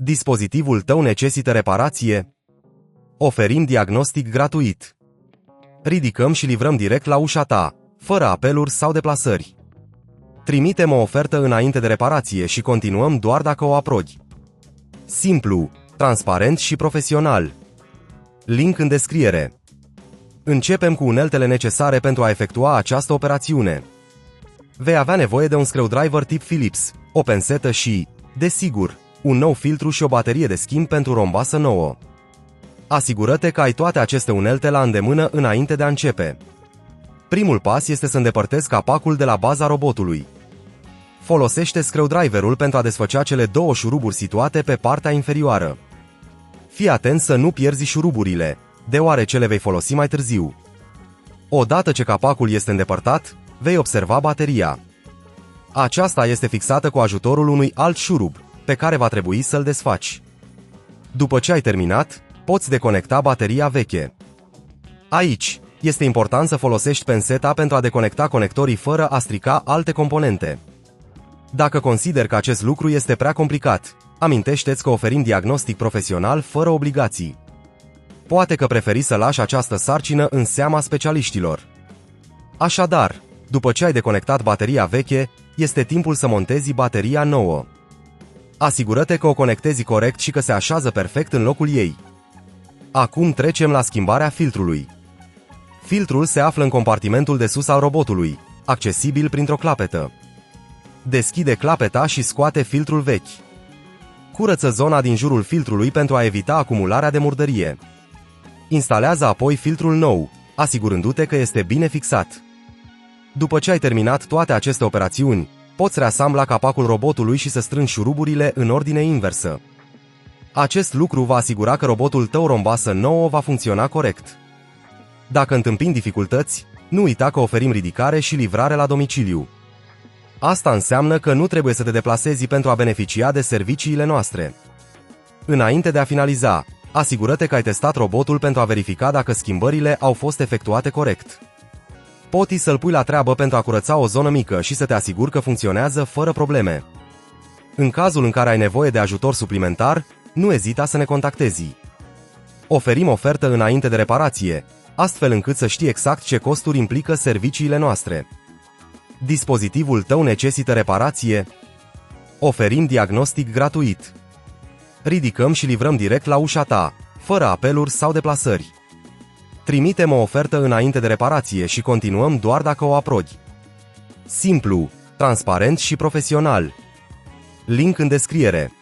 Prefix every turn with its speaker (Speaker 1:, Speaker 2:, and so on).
Speaker 1: Dispozitivul tău necesită reparație? Oferim diagnostic gratuit. Ridicăm și livrăm direct la ușa ta, fără apeluri sau deplasări. Trimitem o ofertă înainte de reparație și continuăm doar dacă o aprobi. Simplu, transparent și profesional. Link în descriere. Începem cu uneltele necesare pentru a efectua această operațiune. Vei avea nevoie de un screwdriver tip Phillips, o pensetă și, desigur, un nou filtru și o baterie de schimb pentru rombasă nouă. Asigură-te că ai toate aceste unelte la îndemână înainte de a începe. Primul pas este să îndepărtezi capacul de la baza robotului. Folosește screwdriverul pentru a desfăcea cele două șuruburi situate pe partea inferioară. Fii atent să nu pierzi șuruburile, deoarece le vei folosi mai târziu. Odată ce capacul este îndepărtat, vei observa bateria. Aceasta este fixată cu ajutorul unui alt șurub, pe care va trebui să-l desfaci. După ce ai terminat, poți deconecta bateria veche. Aici, este important să folosești penseta pentru a deconecta conectorii fără a strica alte componente. Dacă consideri că acest lucru este prea complicat, amintește-ți că oferim diagnostic profesional fără obligații. Poate că preferi să lași această sarcină în seama specialiștilor. Așadar, după ce ai deconectat bateria veche, este timpul să montezi bateria nouă. Asigură-te că o conectezi corect și că se așează perfect în locul ei. Acum trecem la schimbarea filtrului. Filtrul se află în compartimentul de sus al robotului, accesibil printr-o clapetă. Deschide clapeta și scoate filtrul vechi. Curăță zona din jurul filtrului pentru a evita acumularea de murdărie. Instalează apoi filtrul nou, asigurându-te că este bine fixat. După ce ai terminat toate aceste operațiuni, poți reasambla capacul robotului și să strângi șuruburile în ordine inversă. Acest lucru va asigura că robotul tău rombasă nouă va funcționa corect. Dacă întâmpini dificultăți, nu uita că oferim ridicare și livrare la domiciliu. Asta înseamnă că nu trebuie să te deplasezi pentru a beneficia de serviciile noastre. Înainte de a finaliza, asigură-te că ai testat robotul pentru a verifica dacă schimbările au fost efectuate corect. Poți să-l pui la treabă pentru a curăța o zonă mică și să te asiguri că funcționează fără probleme. În cazul în care ai nevoie de ajutor suplimentar, nu ezita să ne contactezi. Oferim ofertă înainte de reparație, astfel încât să știi exact ce costuri implică serviciile noastre. Dispozitivul tău necesită reparație? Oferim diagnostic gratuit. Ridicăm și livrăm direct la ușa ta, fără apeluri sau deplasări. Trimitem o ofertă înainte de reparație și continuăm doar dacă o aprobi. Simplu, transparent și profesional. Link în descriere.